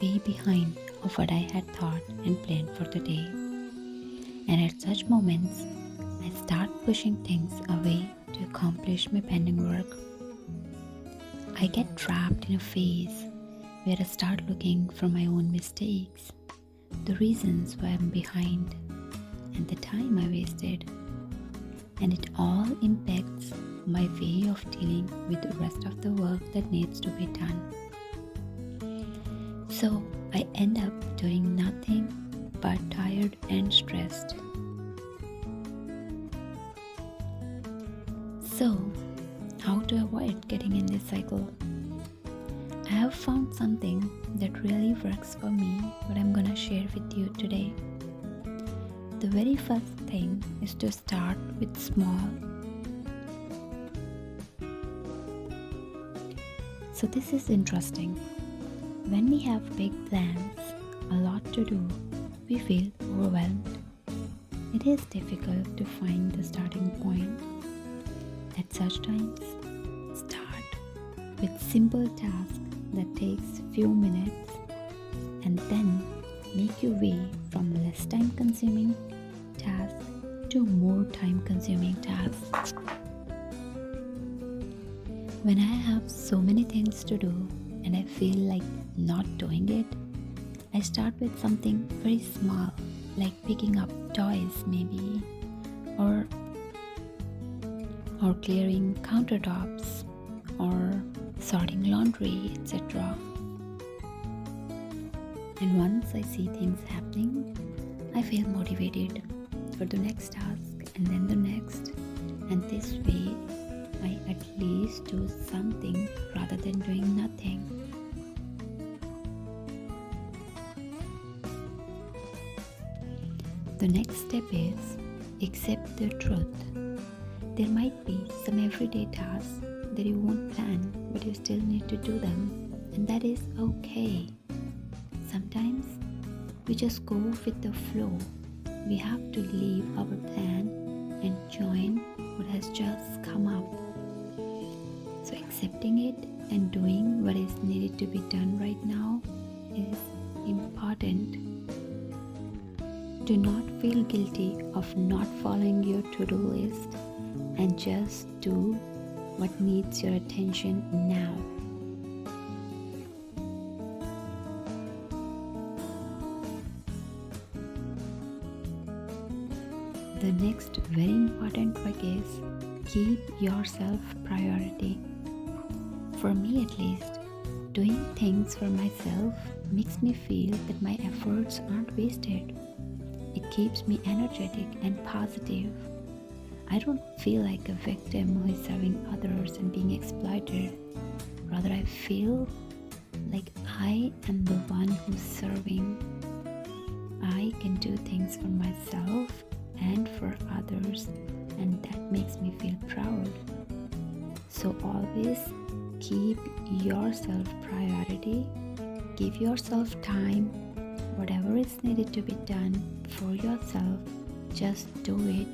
way behind of what I had thought and planned for the day. And at such moments, I start pushing things away to accomplish my pending work. I get trapped in a phase where I start looking for my own mistakes, the reasons why I'm behind, and the time I wasted. And it all impacts my way of dealing with the rest of the work that needs to be done. So I end up doing nothing but tired and stressed. So, how to avoid getting in this cycle? I have found something that really works for me, what I'm gonna share with you today. The very first thing is to start with small. So this is interesting. When we have big plans, a lot to do, we feel overwhelmed. It is difficult to find the starting point. At such times, start with simple tasks that takes few minutes and then make your way from less time consuming tasks to more time consuming tasks. When I have so many things to do and I feel like not doing it, I start with something very small, like picking up toys maybe, or clearing countertops, or sorting laundry, etc. And once I see things happening, I feel motivated for the next task and then the next, and this way I at least do something rather than doing nothing. The next step is accept the truth. There might be some everyday tasks that you won't plan, but you still need to do them, and that is okay. Sometimes we just go with the flow. We have to leave our plan and join what has just come up. So accepting it and doing what is needed to be done right now is important. Do not feel guilty of not following your to-do list, and just do what needs your attention now. The next very important trick is keep yourself priority. For me at least, doing things for myself makes me feel that my efforts aren't wasted. It keeps me energetic and positive. I don't feel like a victim who is serving others and being exploited. Rather, I feel like I am the one who's serving. I can do things for myself and for others, and that makes me feel proud. So always keep yourself priority. Give yourself time. Whatever is needed to be done for yourself, just do it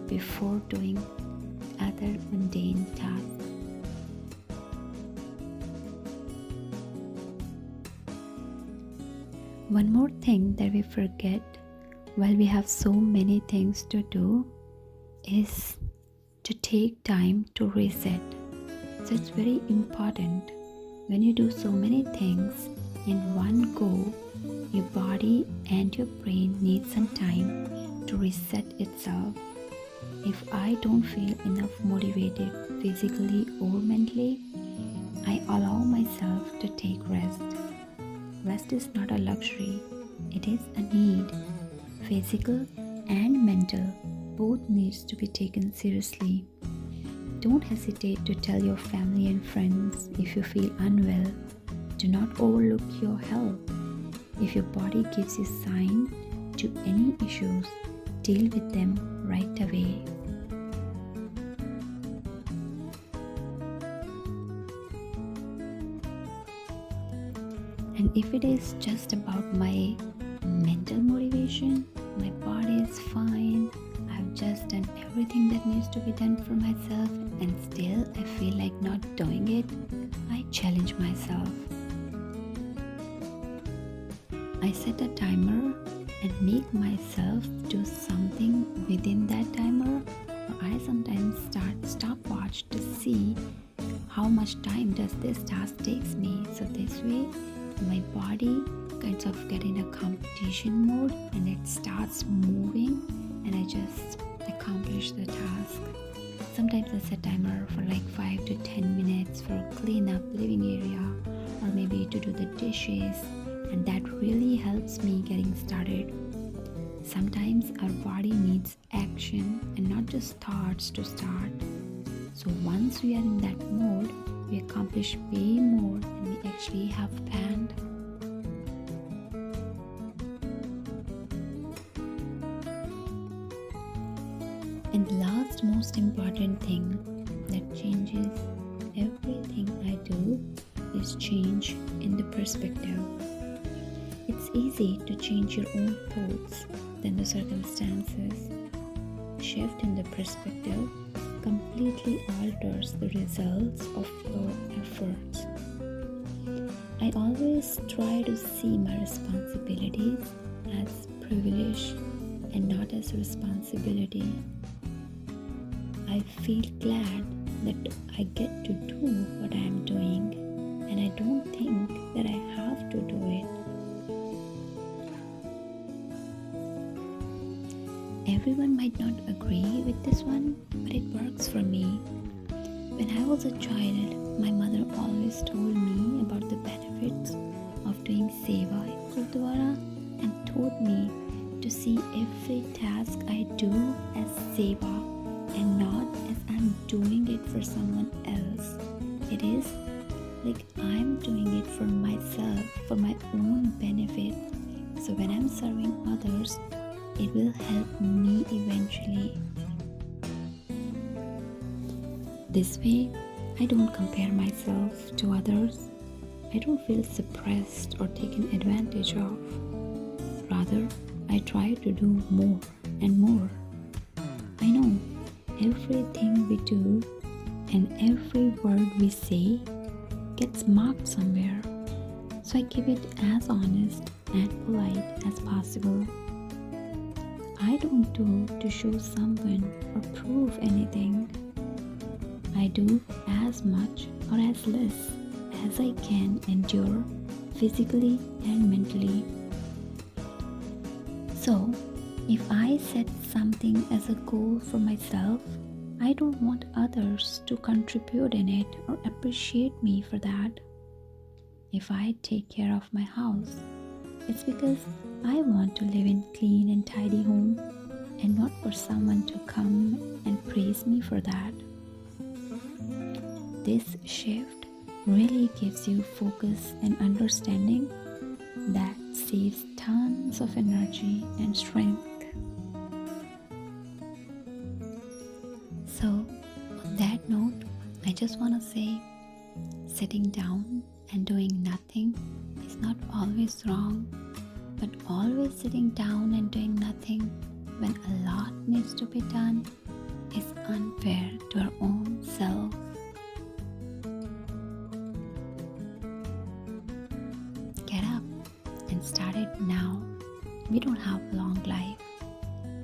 before doing other mundane tasks. One more thing that we forget while we have so many things to do is to take time to reset. So it's very important. When you do so many things in one go, your body and your brain need some time to reset itself. If I don't feel enough motivated physically or mentally, I allow myself to take rest. Rest is not a luxury, it is a need. Physical and mental both needs to be taken seriously. Don't hesitate to tell your family and friends if you feel unwell. Do not overlook your health. If your body gives you sign to any issues, deal with them right away. And if it is just about my mental motivation, my body is fine, I've just done everything that needs to be done for myself, and still I feel like not doing it, I challenge myself. I set a timer and make myself do something within that timer, or I sometimes start stopwatch to see how much time does this task takes me. So this way my body kinds of get in a competition mode and it starts moving and I just accomplish the task. Sometimes I set timer for like 5 to 10 minutes for clean up living area or maybe to do the dishes, and that really helps me getting started. Sometimes our body needs action and not just thoughts to start. So once we are in that mode, we accomplish way more than we actually have planned. And the last most important thing that changes everything I do is change in the perspective. It's easy to change your own thoughts than the circumstances. Shift in the perspective completely alters the results of your efforts. I always try to see my responsibilities as privilege and not as responsibility. I feel glad that I get to do what I am doing, and I don't think that I have to do it. Everyone might not agree with this one, but it works for me. When I was a child, my mother always told me about the benefits of doing seva in Gurdwara and told me to see every task I do as seva and not as I'm doing it for someone else. It is like I'm doing it for myself, for my own benefit. So when I'm serving others, it will help me eventually. This way, I don't compare myself to others. I don't feel suppressed or taken advantage of. Rather, I try to do more and more. I know everything we do and every word we say gets marked somewhere. So I keep it as honest and polite as possible. I don't do to show someone or prove anything. I do as much or as less as I can endure physically and mentally. So, if I set something as a goal for myself, I don't want others to contribute in it or appreciate me for that. If I take care of my house, it's because I want to live in clean and tidy home and not for someone to come and praise me for that. This shift really gives you focus and understanding that saves tons of energy and strength. So, on that note, I just want to say sitting down and doing nothing is not always wrong, but always sitting down and doing nothing when a lot needs to be done is unfair to our own self. Get up and start it now. We don't have a long life,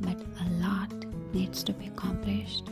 but a lot needs to be accomplished.